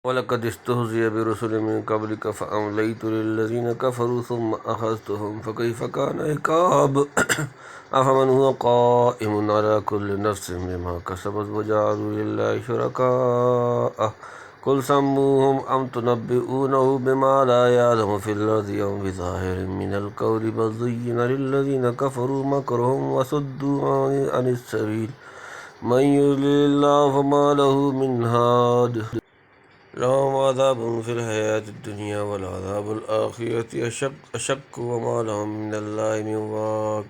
وَلَقَدِ اسْتُهْزِئَ بِرُسُلٍ مِّن قَبْلِكَ فَأَمْلَيْتُ لِلَّذِينَ كَفَرُوا ثُمَّ أَخَذْتُهُمْ فَكَيْفَ كَانَ عِقَابِ أَفَمَنْ هُوَ قَائِمٌ عَلَىٰ كُلِّ نَفْسٍ بِمَا كَسَبَتْ وَجَعَلُوا لِلَّهِ شُرَكَاءَ قُلْ سَمُّوهُمْ أَمْ تُنَبِّئُونَهُ بِمَا لَا يَعْلَمُ فِي الْأَرْضِ أَمْ بِظَاهِرٍ مِّنَ الْقَوْلِ بَلْ زُيِّنَ لِلَّذِينَ كَفَرُوا مَكْرُهُمْ وَصُدُّوا عَنِ السَّبِيلِ مَن يُضْلِلِ اللَّهُ فَمَا لَهُ مِنْ هَادٍ لهم عذاب في الحياة الدنيا والعذاب الآخرة أشق وما لهم من الله من واق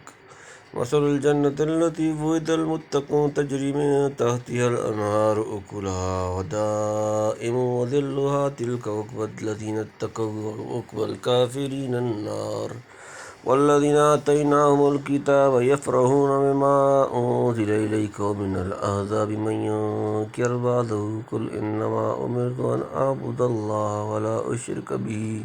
مثل الجنة التي وعد المتقون تجري من تحتها الأنهار أكلها دائم وظلها تلك عقبى الذين اتقوا وعقبى الكافرين النار والذين آتيناهم الكتاب يفرحون بما أنزل إليك ومن الأحزاب من ينكر بعضه قل إنما أمرت أن أعبد الله ولا أشرك به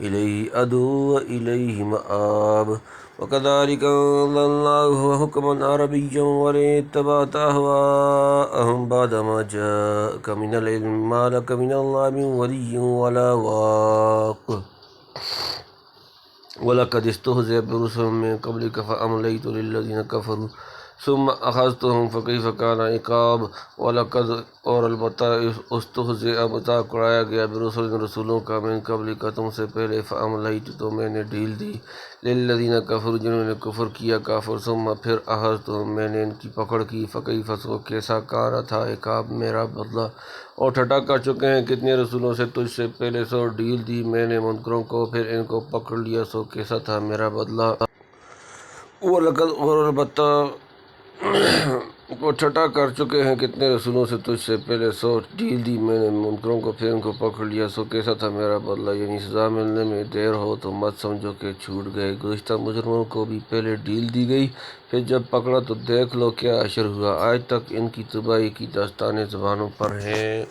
إليه أدعو وإليه مآب وكذلك أنزلناه حكما عربيا ولئن اتبعت أهواءهم بعدما جاءك من العلم ما لك من الله من ولي ولا واق وَلَقَدِ اسْتُهْزِئَ بِرُسُلٍ مِّن قَبْلِكَ فَأَمْلَيْتُ لِلَّذِينَ كَفَرُوا ثُمَّ أَخَذْتُهُمْ فَكَيْفَ كَانَ عِقَابِ وَلَقَدْ اور البتہ استہزئ مذاق اڑایا گیا برسول رسولوں کا من قبل کا تم سے پہلے فَأَمْلَيْتُ تو میں نے ڈھیل دی لِلَّذِينَ كَفَرُوا جنہوں نے کفر کیا کافر ثم پھر أَخَذْتُهُمْ میں نے ان کی پکڑ کی فَكَيْفَ سو کیسا کارا تھا عقاب میرا بدلہ اور ٹھٹا کر چکے ہیں کتنے رسولوں سے تجھ سے پہلے سو ڈھیل دی میں نے منکروں کو پھر ان کو پکڑ لیا سو کیسا تھا میرا بدلہ وَلَقَدْ اور البتہ کو ٹھٹا کر چکے ہیں کتنے رسولوں سے تجھ سے پہلے سو ڈھیل دی میں نے منکروں کو پھر ان کو پکڑ لیا سو کیسا تھا میرا بدلہ یعنی سزا ملنے میں دیر ہو تو مت سمجھو کہ چھوٹ گئے گزشتہ مجرموں کو بھی پہلے ڈھیل دی گئی پھر جب پکڑا تو دیکھ لو کیا اشر ہوا آج تک ان کی تباہی کی داستانیں زبانوں پر ہیں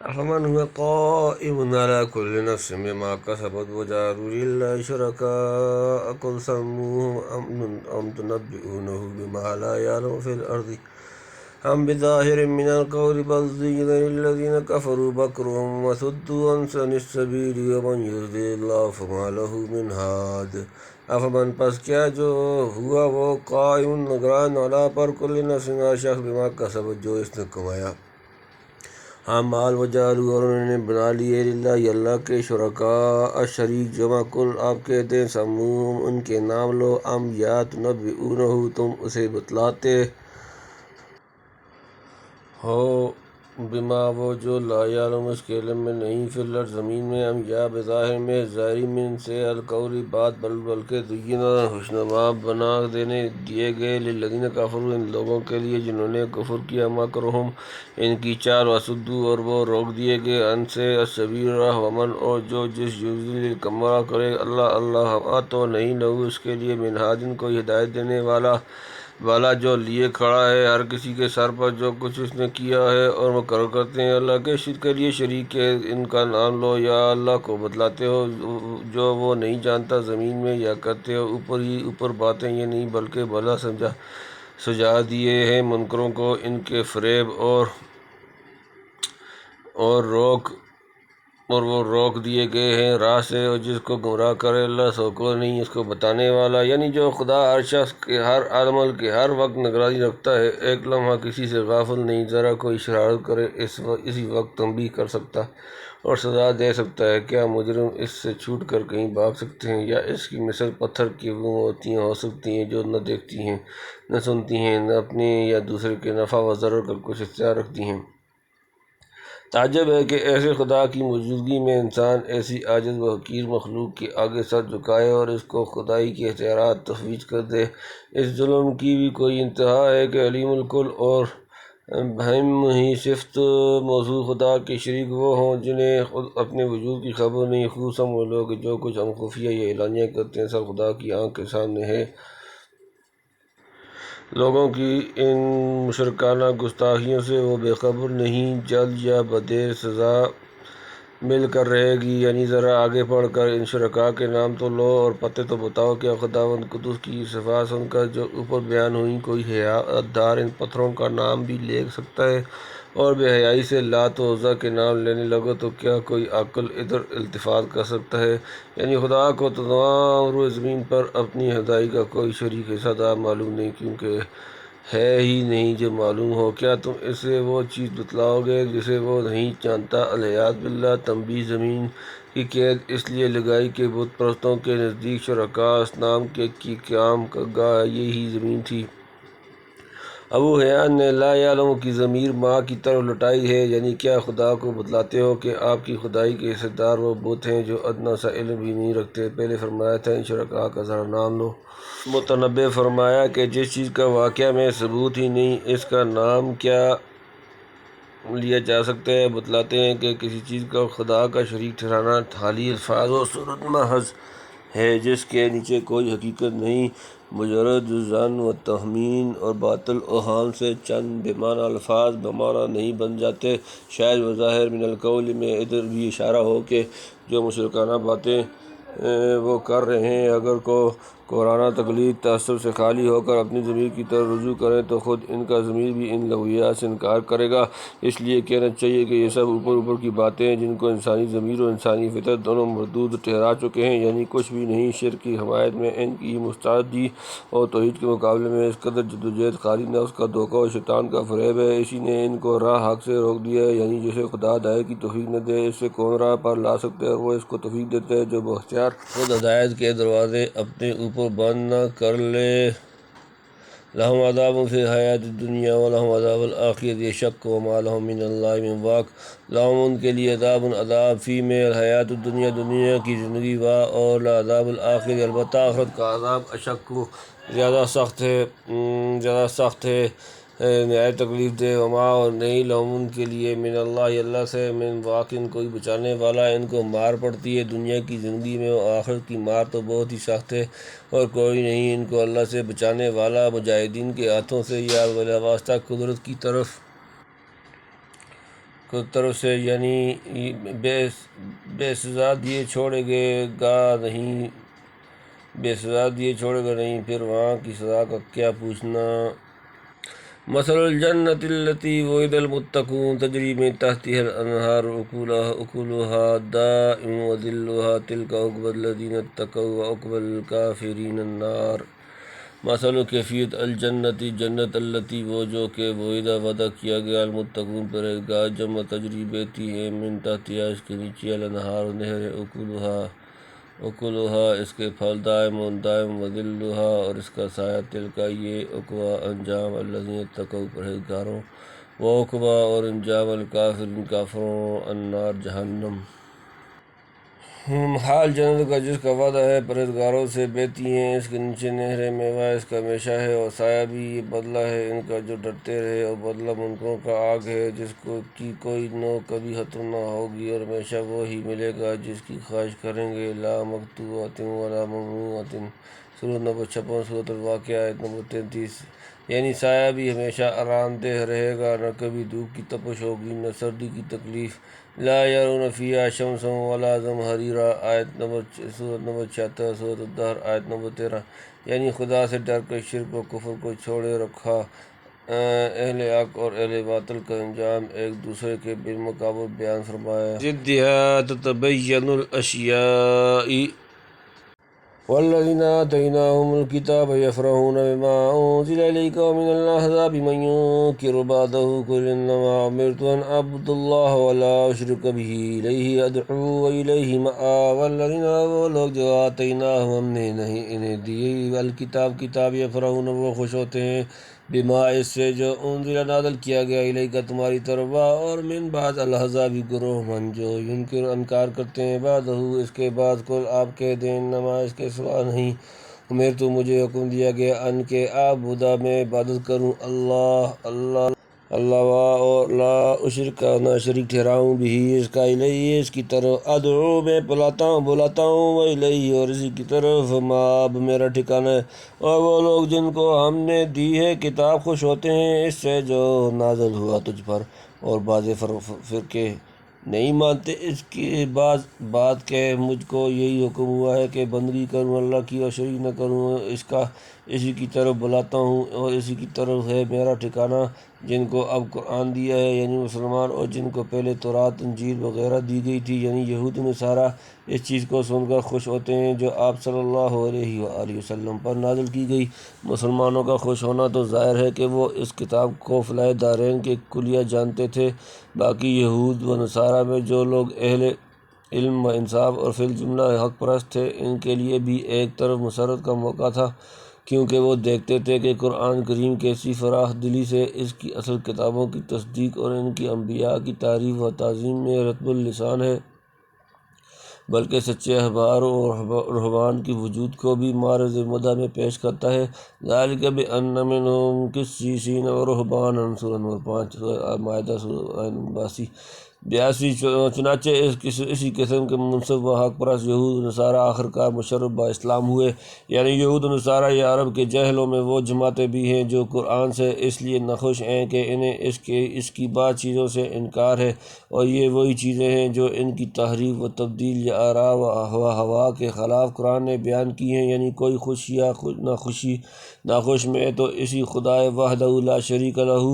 أَفَمَنْ هُوَ قَائِمٌ عَلَىٰ كُلِّ نَفْسٍ بِمَا كَسَبَتْ وَجَعَلُوا لِلَّهِ شُرَكَاءَ قُلْ سَمُّوهُمْ أَمْ تُنَبِّئُونَهُ بِمَا لَا يَعْلَمُ فِي الْأَرْضِ أَمْ بِظَاهِرٍ مِّنَ الْقَوْلِ بَلْ زُيِّنَ لِلَّذِينَ كَفَرُوا مَكْرُهُمْ وَصُدُّوا عَنِ السَّبِيلِ وَمَن يُضْلِلِ اللَّهُ فَمَا لَهُ مِنْ هَادٍ أَفَمَن پس کیا جو ہوا وہ قائم نگران علی پر کل نفس ہر شخص بما کسبت جو اس نے کمایا ہاں مال وجعلوا اور انہوں نے بنا لیے للہ اللہ کے شرکاء شریک جمع کل آپ کہتے ہیں سموہم ان کے نام لو ام یا تنبئونہ تم اسے بتلاتے ہو بما وہ جو لا یعلم اس کے علم میں نہیں فی الارض زمین میں ام یا بظاہر میں ظاہری من سے القولی بات بلکہ زینہ خوشنما بنا دیے گئے للذین کفروا ان لوگوں کے لیے جنہوں نے کفر کیا مکرہم ان کی چال وصدوا اور وہ روک دیے گئے ان سے السبیل راہ ومن اور جو جس یضلل گمراہ کرے اللہ تو نہیں لہو اس کے لیے من ہادٍ کوئی ہدایت دینے والا جو لیے کھڑا ہے ہر کسی کے سر پر جو کچھ اس نے کیا ہے اور مقرر کرتے ہیں اللہ کے شرک کے لیے شریک ہے ان کا نام لو یا اللہ کو بتلاتے ہو جو وہ نہیں جانتا زمین میں یا کرتے ہو اوپر باتیں یہ نہیں بلکہ بھلا سجا دیے ہیں منکروں کو ان کے فریب اور وہ روک دیے گئے ہیں راہ سے اور جس کو گمراہ کرے اللہ سو کو نہیں اس کو بتانے والا یعنی جو خدا ہر شخص کے ہر عمل کے ہر وقت نگرانی رکھتا ہے ایک لمحہ کسی سے غافل نہیں ذرا کوئی شرارت کرے اسی وقت تنبیہ کر سکتا اور سزا دے سکتا ہے کیا مجرم اس سے چھوٹ کر کہیں بھاگ سکتے ہیں یا اس کی مثل پتھر کی وہ موتیاں ہو سکتی ہیں جو نہ دیکھتی ہیں نہ سنتی ہیں نہ اپنے یا دوسرے کے نفع و ضرر کا کچھ اختیار رکھتی ہیں تعجب ہے کہ ایسے خدا کی موجودگی میں انسان ایسی عاجز و حقیر مخلوق کے آگے سر جھکائے اور اس کو خدائی کے اختیارات تفویض کر دے اس ظلم کی بھی کوئی انتہا ہے کہ علیم الکل اور بہم ہی صفت موضوع خدا کے شریک وہ ہوں جنہیں خود اپنے وجود کی خبر نہیں خصوصاً وہ لوگ جو کچھ ہم خفیہ یا اعلانیہ کرتے ہیں سب خدا کی آنکھ کے سامنے ہے لوگوں کی ان مشرکانہ گستاخیوں سے وہ بے خبر نہیں جلد یا بدیر سزا مل کر رہے گی یعنی ذرا آگے پڑھ کر ان شرکاء کے نام تو لو اور پتے تو بتاؤ کیا خداوند قدوس کی صفات سن کر جو اوپر بیان ہوئی کوئی حیات دار ان پتھروں کا نام بھی لے سکتا ہے اور بے حیائی سے لات و عزیٰ کے نام لینے لگو تو کیا کوئی عاقل ادھر التفات کر سکتا ہے؟ یعنی خدا کو تو تمام روئے زمین پر اپنی خدائی کا کوئی شریک حصہ دار معلوم نہیں، کیونکہ ہے ہی نہیں جو معلوم ہو۔ کیا تم اسے وہ چیز بتلاؤ گے جسے وہ نہیں جانتا؟ الیاذ باللہ۔ تنبیہ: زمین کی قید اس لیے لگائی کہ بت پرستوں کے نزدیک شرکاء اصنام کی قیام گاہ یہی زمین تھی۔ ابو حیان نے لا یعلم کی ضمیر ماں کی طرف لوٹائی ہے، یعنی کیا خدا کو بتلاتے ہو کہ آپ کی خدائی کے حصہ دار وہ بت ہیں جو ادنیٰ سا علم بھی نہیں رکھتے؟ پہلے فرمایا تھا ان شرکاء کا ذرا نام لو۔ متنبع: فرمایا کہ جس چیز کا واقعہ میں ثبوت ہی نہیں، اس کا نام کیا لیا جا سکتا ہے؟ بتلاتے ہیں کہ کسی چیز کا خدا کا شریک ٹھہرانا خالی الفاظ و صورت محض ہے جس کے نیچے کوئی حقیقت نہیں، مجرد ظن و تخمین اور باطل اوہام سے چند بے معنی الفاظ بمعنی نہیں بن جاتے۔ شاید بظاہر من القول میں ادھر بھی اشارہ ہو کہ جو مشرکانہ باتیں وہ کر رہے ہیں اگر کو قرآن تقلید تعصب سے خالی ہو کر اپنی ضمیر کی طرف رجوع کریں تو خود ان کا ضمیر بھی ان لغویات سے انکار کرے گا۔ اس لیے کہنا چاہیے کہ یہ سب اوپر کی باتیں ہیں جن کو انسانی ضمیر اور انسانی فطرت دونوں مردود ٹھہرا چکے ہیں، یعنی کچھ بھی نہیں۔ شرک کی حمایت میں ان کی مستعدی اور توحید کے مقابلے میں اس قدر جدوجہد خالی نفس کا دھوکہ اور شیطان کا فریب ہے، اسی نے ان کو راہ حق سے روک دیا ہے۔ یعنی جسے خدا ہدایت کی توفیق نہ دے اس سے کون راہ پر لا سکتا ہے، اور وہ اس کو توفیق دیتا ہے جو بااختیار خود ہدایت کے دروازے اپنے اوپر بند نہ کر لے۔ لہم عذاب فی الحیات الدنیا ولہم عذاب الآخرۃ اشق وما لہم من اللہ من واق۔ لہم ان کے لیے عذاب فی میں الحیات الدنیا دنیا کی زندگی اور عذاب الآخرۃ البتہ آخرت کا عذاب اشق زیادہ سخت ہے نہایت تکلیف دہ۔ وما اور نہیں لہم ان کے لیے من اللہ سے من واق کوئی بچانے والا، ان کو مار پڑتی ہے دنیا کی زندگی میں اور آخرت کی مار تو بہت ہی سخت ہے، اور کوئی نہیں ان کو اللہ سے بچانے والا مجاہدین کے ہاتھوں سے یا بلا واسطہ قدرت کی طرف سے، یعنی بے سزا دیے چھوڑے گا نہیں، پھر وہاں کی سزا کا کیا پوچھنا۔ مثل الجنۃ التی وعد المتقون تجری من تحتها الانہار اکلها دائم وظلها تلک عقبی الذین اتقوا وعقبی الکافرین النار۔ مثل کیفیت الجنت جنت التی وہ جو کہ وعدہ کیا گیا المتقون پرہیزگار جمع تجری بہتی ہے من تحتها اس کے نیچے الانہار نہریں اکلها اس کے پھل دائم وظلها اور اس کا سایہ تلک یہ عقبی انجام الذین اتقوا پرہیزگاروں وعقبی اور انجام الکافرین کافروں النار جہنم۔ حال جنت کا جس کا وعدہ ہے پرہیزگاروں سے بہتی ہیں اس کے نیچے نہریں، میوہ اس کا ہمیشہ ہے اور سایہ بھی، یہ بدلہ ہے ان کا جو ڈرتے رہے، اور بدلہ منکروں کا آگ ہے جس کی کوئی نوع کبھی ختم نہ ہوگی اور ہمیشہ وہی ملے گا جس کی خواہش کریں گے۔ لا مقطوعۃ ولا ممنوعۃ۔ سورۃ نمبر 56 سورۃ الواقعہ آیت نمبر 33۔ یعنی سایہ بھی ہمیشہ آرام دہ رہے گا، نہ کبھی دھوپ کی تپش ہوگی نہ سردی کی تکلیف۔ لا یرون فیہا شمسا ولا زمہریرا سورۃ نمبر 76 سورۃ الدہر آیت نمبر 13۔ یعنی خدا سے ڈر کر شرک و کفر کو چھوڑے رکھا اہل حق اور اہل باطل کا انجام ایک دوسرے کے بالمقابل بیان فرمایا۔ ضدها تتبین الاشیاء۔ والذین آتیناہم الکتاب یفرحون بما انزل الیک ومن الاحزاب من ینکر بعضہ قل انما امرت ان اعبد اللہ ولا اشرک بہ الیہ ادعو والیہ مآب۔ والذین وہ لوگ جو آتیناہم ہم نے انہیں دی الکتاب کتاب یفرحون وہ خوش ہوتے ہیں بما اس سے جو انزل نازل کیا گیا الیک تمہاری طرف، اور من بعض الاحزاب گروہ من جو ینکر انکار کرتے ہیں بعضہ اس کے بعد قل آپ کہہ دیں انما اس کے سوا نہیں امرت مجھے حکم دیا گیا ان کے اعبدا میں عبادت کروں اللہ اور لا اشرک نہ شریک ٹھہراؤں بھی اس کا الیہ اس کی طرف ادعو میں بلاتا ہوں و الیہ اور اسی کی طرف مآب میرا ٹھکانہ ہے۔ اور وہ لوگ جن کو ہم نے دی ہے کتاب خوش ہوتے ہیں اس سے جو نازل ہوا تجھ پر، اور بعض فرقے نہیں مانتے اس کی بات کہ مجھ کو یہی حکم ہوا ہے کہ بندگی کروں اللہ کی اور شریک نہ کروں اس کا اسی کی طرف بلاتا ہوں اور اسی کی طرف ہے میرا ٹھکانہ۔ جن کو اب قرآن دیا ہے یعنی مسلمان، اور جن کو پہلے تورات انجیل وغیرہ دی گئی تھی یعنی یہود نصارہ، اس چیز کو سن کر خوش ہوتے ہیں جو آپ صلی اللہ علیہ وآلہ وسلم پر نازل کی گئی۔ مسلمانوں کا خوش ہونا تو ظاہر ہے کہ وہ اس کتاب کو فلاح دارین کے کلیہ جانتے تھے۔ باقی یہود و نصارہ میں جو لوگ اہل علم و انصاف اور فی الجملہ حق پرست تھے، ان کے لیے بھی ایک طرف مسرت کا موقع تھا، کیونکہ وہ دیکھتے تھے کہ قرآن کریم کیسی فراخ دلی سے اس کی اصل کتابوں کی تصدیق اور ان کی انبیاء کی تعریف و تعظیم میں رطب اللسان ہے، بلکہ سچے احبار اور رہبان کی وجود کو بھی معرض مدح میں پیش کرتا ہے۔ ذالک بأن منہم قسیسین و رہبانا، سورہ نمبر 5 مائدہ سورہ 82۔ چنانچہ اسی قسم کے منصف و حق پرست یہود و نصارہ آخرکار مشرف با اسلام ہوئے، یعنی یہود و نصارہ یا عرب کے جاہلوں میں وہ جماعتیں بھی ہیں جو قرآن سے اس لیے ناخوش ہیں کہ انہیں اس کی بعض چیزوں سے انکار ہے، اور یہ وہی چیزیں ہیں جو ان کی تحریف و تبدیل یا آراء و ہوا کے خلاف قرآن نے بیان کی ہیں، یعنی کوئی خوش یا ناخوش میں تو اسی خدائے وحدہ لا شریک لہ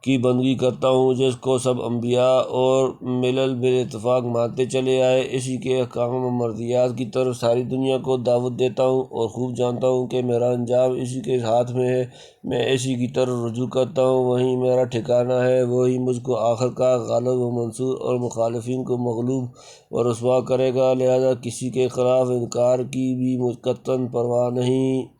کی بندگی کرتا ہوں جس کو سب انبیاء اور ملل بالاتفاق مانتے چلے آئے، اسی کے احکام و مرضیات کی طرف ساری دنیا کو دعوت دیتا ہوں، اور خوب جانتا ہوں کہ میرا انجام اسی کے ہاتھ میں ہے۔ میں اسی کی طرف رجوع کرتا ہوں، وہیں میرا ٹھکانہ ہے، وہی مجھ کو آخرکار غالب و منصور اور مخالفین کو مغلوب و رسوا کرے گا، لہذا کسی کے خلاف انکار کی بھی قطعاً پرواہ نہیں۔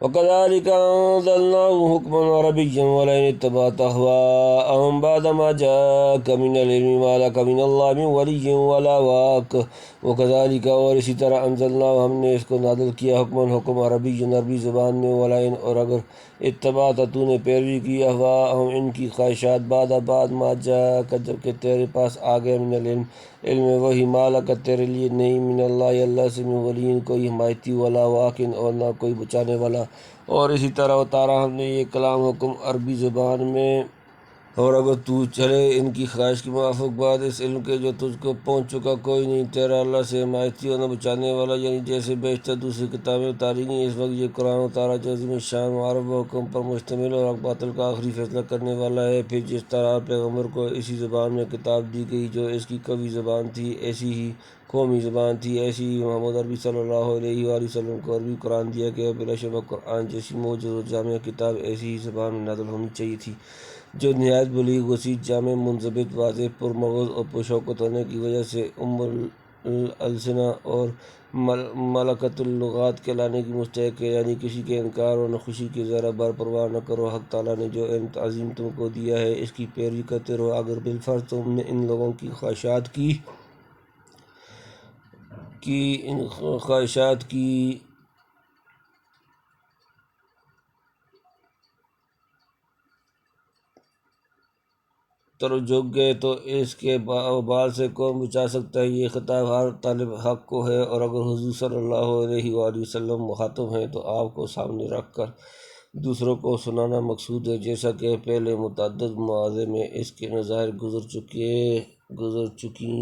وَكَذَلِكَ أَنزَلْنَاهُ حُكْمًا عَرَبِيًّا وَلَئِنِ اتَّبَعْتَ أَهْوَاءَهُمْ بَعْدَ مَا جَاءَكَ مِنَ الْعِلْمِ مَا لَكَ مِنَ اللَّهِ مِنْ وَلِيٍّ وَلَا وَاقٍ۔ وَكَذَلِكَ، اور اسی طرح انزلنا ہم نے اس کو نازل کیا، حکم عربی عربی زبان میں، ولئن، اور اگر اتبعت تو نے پیروی کی، اہواءہم ان کی خواہشات، بعد ما جاءک جبکہ تیرے پاس آ گیا، من العلم علم وہی، ما لک تیرے لیے نہیں، من اللہ اللہ سے، من ولی کوئی حمایتی، ولا واق اور نہ کوئی بچانے والا۔ اور اسی طرح اتارا ہم نے یہ کلام حکم عربی زبان میں، اور اگر تو چلے ان کی خواہش کے موافق بعد اس علم کے جو تجھ کو پہنچ چکا، کوئی نہیں تیرا اللہ سے حمایتی اور نہ بچانے والا، یعنی جیسے بیشتر دوسری کتابیں اتاری گئیں، اس وقت یہ قرآن اتارا جو عظیم شان معرف و حکم پر مشتمل اور حق باطل کا آخری فیصلہ کرنے والا ہے۔ پھر جس طرح پیغمبر کو اسی زبان میں کتاب دی گئی جو اس کی قومی زبان تھی، ایسی ہی قومی زبان تھی، ایسی ہی محمد عربی صلی اللہ علیہ وآلہ وسلم کو عربی قرآن دیا گیا۔ بلا شبہ قرآن جیسی موجز و جامع کتاب ایسی ہی زبان میں نازل ہونی چاہیے تھی، جو نہایت بلیغ، وسیع، جامع، منضبط، واضح، پرمغز اور پرشوکت ہونے کی وجہ سے السنہ اور ملکۃ اللغات کہلانے کی مستحق ہے، یعنی کسی کے انکار اور ناخوشی کی ذرہ بار پرواہ نہ کرو۔ حق تعالیٰ نے جو علم عظیم تم کو دیا ہے اس کی پیروی کرتے رہو، اگر بالفرض تم نے ان لوگوں کی خواہشات کی طرف جھک گئے تو اس کے بال سے کون بچا سکتا ہے؟ یہ خطاب ہر طالب حق کو ہے، اور اگر حضور صلی اللہ علیہ وآلہ وسلم مخاطب ہیں تو آپ کو سامنے رکھ کر دوسروں کو سنانا مقصود ہے، جیسا کہ پہلے متعدد مواضع میں اس کے نظائر گزر چکی